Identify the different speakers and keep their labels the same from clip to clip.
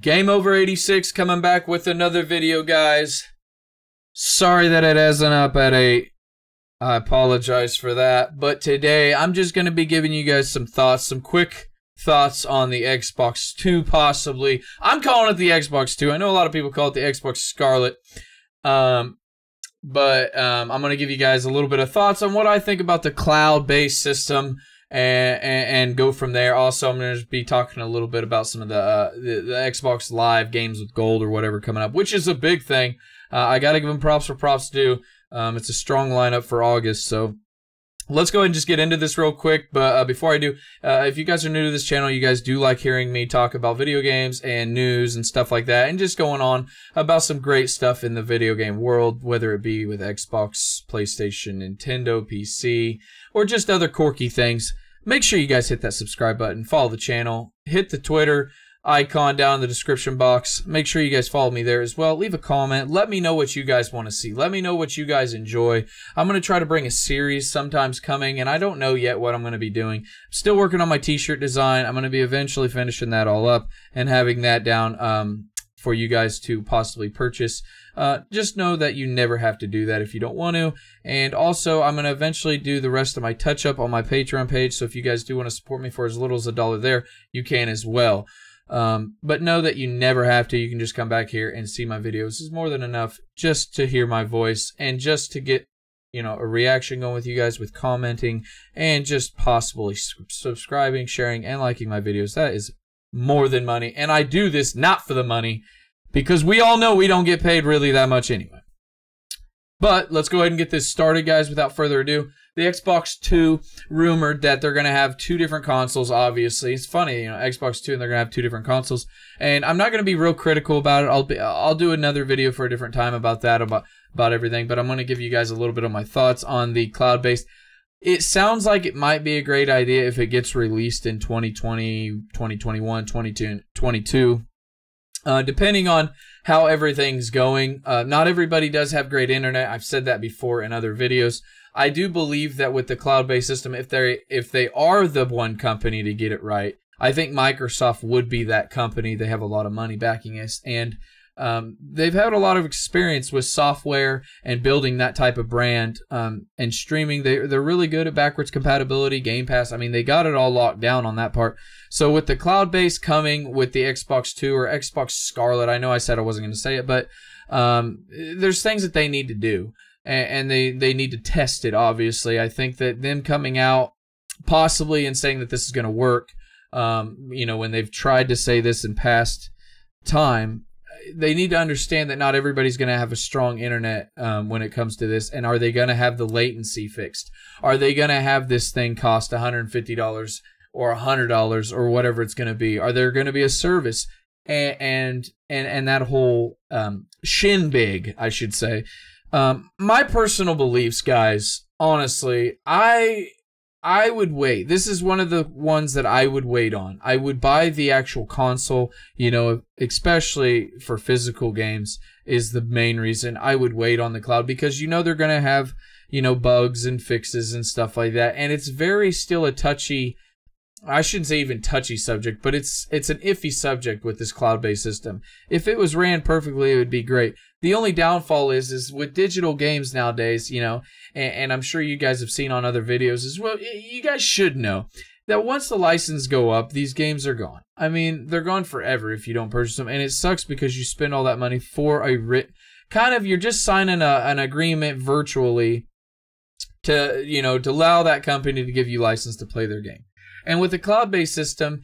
Speaker 1: Gameover86 coming back with another video, guys. Sorry that it hasn't up at 8. I apologize for that. But today, I'm just going to be giving you guys some thoughts, some quick thoughts on the Xbox 2, possibly. I'm calling it the Xbox 2. I know a lot of people call it the Xbox Scarlet. I'm going to give you guys a little bit of thoughts on what I think about the cloud-based system. And go from there. Also, I'm going to be talking a little bit about some of the Xbox Live games with gold or whatever coming up, which is a big thing. I got to give them props for props due. It's a strong lineup for August, so let's go ahead and just get into this real quick. But before I do, if you guys are new to this channel, you guys do like hearing me talk about video games and news and stuff like that, and just going on about some great stuff in the video game world, whether it be with Xbox, PlayStation, Nintendo, PC, or just other quirky things. Make sure you guys hit that subscribe button, follow the channel, hit the Twitter icon down in the description box. Make sure you guys follow me there as well. Leave a comment. Let me know what you guys want to see. Let me know what you guys enjoy. I'm going to try to bring a series sometimes coming, and I don't know yet what I'm going to be doing. I'm still working on my t-shirt design. I'm going to be eventually finishing that all up and having that down for you guys to possibly purchase. Just know that you never have to do that if you don't want to. And also, I'm going to eventually do the rest of my touch-up on my Patreon page, so if you guys do want to support me for as little as $1 there, you can as well. But know that you never have to. You can just come back here and see my videos. This is more than enough just to hear my voice and just to get, you know, a reaction going with you guys with commenting and just possibly subscribing, sharing, and liking my videos. That is more than money. And I do this not for the money, because we all know we don't get paid really that much anyway. But let's go ahead and get this started, guys, without further ado. The Xbox 2, rumored that they're going to have 2 different consoles, obviously. It's funny, you know, Xbox 2 and they're going to have 2 different consoles. And I'm not going to be real critical about it. I'll do another video for a different time about that, about everything. But I'm going to give you guys a little bit of my thoughts on the cloud-based. It sounds like it might be a great idea if it gets released in 2020, 2021, 2022. Depending on how everything's going. Not everybody does have great internet. I've said that before in other videos. I do believe that with the cloud-based system, if they are the one company to get it right, I think Microsoft would be that company. They have a lot of money backing us, and they've had a lot of experience with software and building that type of brand and streaming. They're really good at backwards compatibility, Game Pass. I mean, they got it all locked down on that part. So with the cloud-based coming with the Xbox 2 or Xbox Scarlet, I know I said I wasn't going to say it, but there's things that they need to do. And they need to test it, obviously. I think that them coming out possibly and saying that this is going to work, you know, when they've tried to say this in past time, they need to understand that not everybody's going to have a strong internet when it comes to this. And are they going to have the latency fixed? Are they going to have this thing cost $150 or $100 or whatever it's going to be? Are there going to be a service? And that whole shindig, I should say. My personal beliefs, guys, honestly, I would wait. This is one of the ones that I would wait on. I would buy the actual console, you know, especially for physical games is the main reason I would wait on the cloud, because you know they're going to have, you know, bugs and fixes and stuff like that. And it's very still a touchy, I shouldn't say even touchy subject, but it's an iffy subject with this cloud-based system. If it was ran perfectly, it would be great. The only downfall is with digital games nowadays, you know, and I'm sure you guys have seen on other videos as well, you guys should know that once the license go up, these games are gone. I mean, they're gone forever if you don't purchase them, and it sucks because you spend all that money for a kind of, you're just signing an agreement virtually to, you know, to allow that company to give you license to play their game. And with the cloud-based system,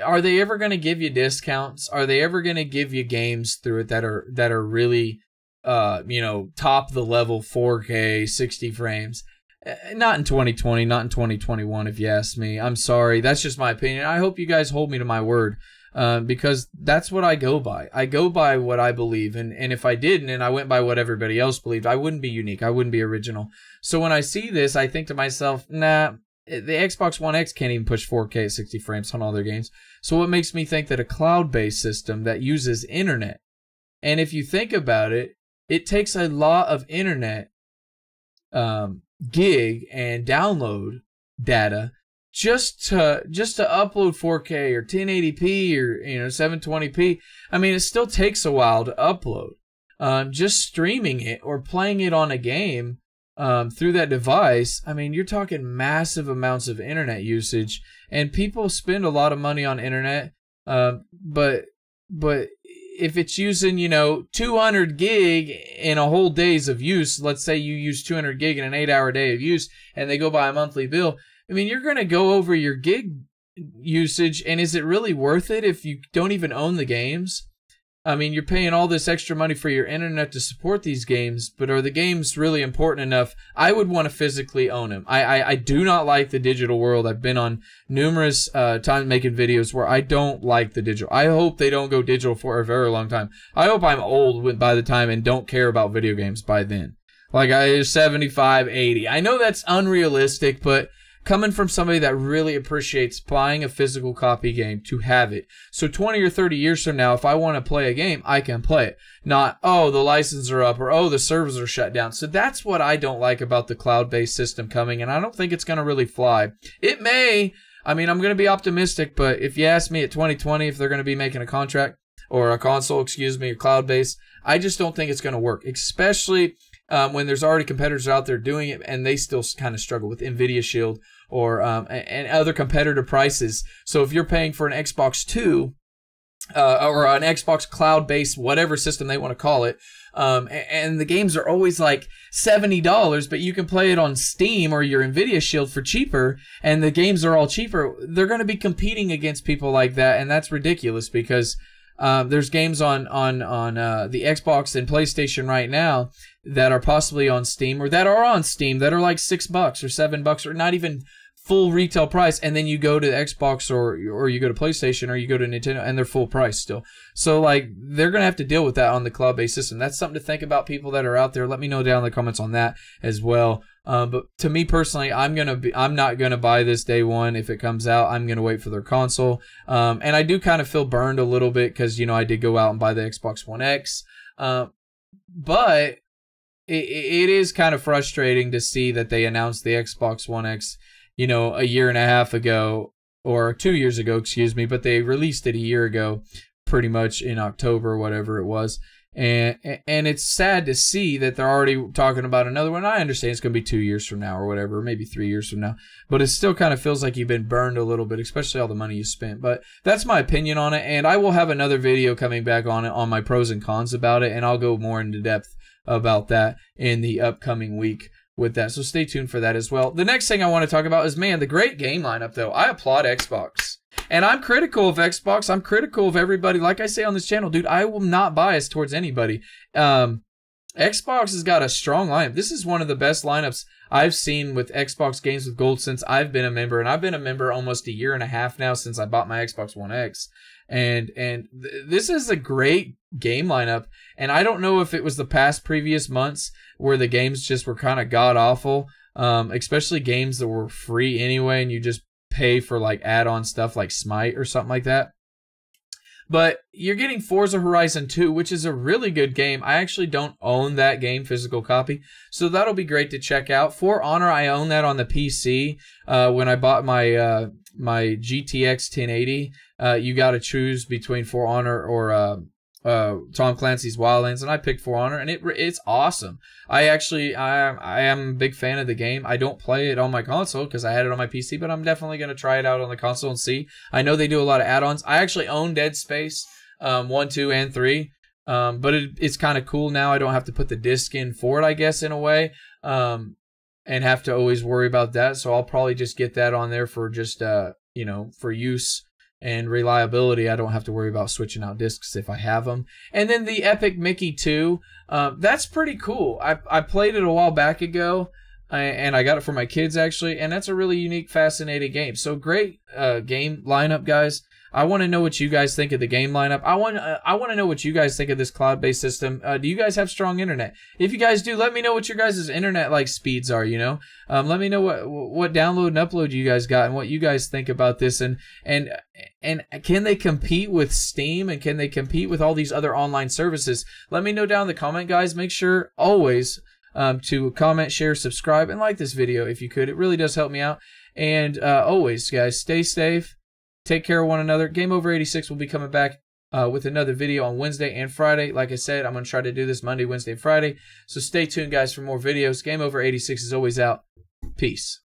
Speaker 1: are they ever going to give you discounts? Are they ever going to give you games through it that are really, you know, top the level 4K, 60 frames? Not in 2020, not in 2021, if you ask me. I'm sorry. That's just my opinion. I hope you guys hold me to my word, because that's what I go by. I go by what I believe. And if I didn't and I went by what everybody else believed, I wouldn't be unique. I wouldn't be original. So when I see this, I think to myself, nah, the Xbox One X can't even push 4K at 60 frames on all their games. So what makes me think that a cloud-based system that uses internet, and if you think about it, it takes a lot of internet gig and download data just to upload 4K or 1080p or 720p. I mean, it still takes a while to upload. Just streaming it or playing it on a game through that device, I mean, you're talking massive amounts of internet usage, and people spend a lot of money on internet. But if it's using 200 gig in a whole day's of use, let's say you use 200 gig in an 8-hour day of use, and they go by a monthly bill. I mean, you're going to go over your gig usage, and is it really worth it if you don't even own the games? I mean, you're paying all this extra money for your internet to support these games, but are the games really important enough? I would want to physically own them. I do not like the digital world. I've been on numerous times making videos where I don't like the digital. I hope they don't go digital for a very long time. I hope I'm old by the time and don't care about video games by then. Like 75, 80. I know that's unrealistic, but coming from somebody that really appreciates buying a physical copy game to have it. So 20 or 30 years from now, if I want to play a game, I can play it. Not, oh, the licenses are up, or oh, the servers are shut down. So that's what I don't like about the cloud-based system coming, and I don't think it's going to really fly. It may. I mean, I'm going to be optimistic, but if you ask me at 2020 if they're going to be making a contract, or a console, excuse me, cloud-based, I just don't think it's going to work, especially when there's already competitors out there doing it, and they still kind of struggle with NVIDIA Shield or and other competitor prices. So if you're paying for an Xbox 2 or an Xbox cloud-based whatever system they want to call it, and the games are always like $70, but you can play it on Steam or your NVIDIA Shield for cheaper, and the games are all cheaper, they're going to be competing against people like that, and that's ridiculous because there's games on the Xbox and PlayStation right now that are possibly on Steam or that are on Steam that are like $6 or $7 or not even full retail price, and then you go to Xbox or you go to PlayStation or you go to Nintendo and they're full price still. So like they're gonna have to deal with that on the cloud-based system. That's something to think about, people that are out there. Let me know down in the comments on that as well. But to me personally, I'm not gonna buy this day one if it comes out. I'm gonna wait for their console. And I do kind of feel burned a little bit because I did go out and buy the Xbox One X. But it is kind of frustrating to see that they announced the Xbox One X, a year and a half ago, or 2 years ago, excuse me, but they released it a year ago, pretty much in October or whatever it was. And it's sad to see that they're already talking about another one. I understand it's going to be 2 years from now or whatever, maybe 3 years from now. But it still kind of feels like you've been burned a little bit, especially all the money you spent. But that's my opinion on it, and I will have another video coming back on it, on my pros and cons about it, and I'll go more into depth about that in the upcoming week with that. So stay tuned for that as well. The next thing I want to talk about is, man, the great game lineup, though. I applaud Xbox. And I'm critical of Xbox. I'm critical of everybody. Like I say on this channel, dude, I will not bias towards anybody. Xbox has got a strong lineup. This is one of the best lineups I've seen with Xbox Games with Gold since I've been a member. And I've been a member almost a year and a half now since I bought my Xbox One X. And this is a great game lineup. And I don't know if it was the previous months where the games just were kind of god-awful, especially games that were free anyway, and you just pay for like add-on stuff like Smite or something like that. But you're getting Forza Horizon 2, which is a really good game. I actually don't own that game, physical copy, so that'll be great to check out. For Honor, I own that on the PC. When I bought my my GTX 1080, you got to choose between For Honor or Tom Clancy's Wildlands, and I picked For Honor, and it's awesome. I am a big fan of the game. I don't play it on my console because I had it on my PC, but I'm definitely going to try it out on the console and see. I know they do a lot of add-ons. I actually own Dead Space 1, 2, and 3, but it's kind of cool now. I don't have to put the disc in for it, I guess, in a way, and have to always worry about that. So I'll probably just get that on there for just for use and reliability. I don't have to worry about switching out discs if I have them. And then the Epic Mickey 2, that's pretty cool. I played it a while back ago, and I got it for my kids actually, and that's a really unique, fascinating game. So great game lineup, guys. I want to know what you guys think of the game lineup. I want to know what you guys think of this cloud-based system. Do you guys have strong internet? If you guys do, let me know what your guys' internet speeds are. Let me know what download and upload you guys got and what you guys think about this. And can they compete with Steam, and can they compete with all these other online services? Let me know down in the comment, guys. Make sure always to comment, share, subscribe, and like this video if you could. It really does help me out. And always, guys, stay safe. Take care of one another. Gameover86 will be coming back with another video on Wednesday and Friday. Like I said, I'm going to try to do this Monday, Wednesday, and Friday. So stay tuned, guys, for more videos. Gameover86 is always out. Peace.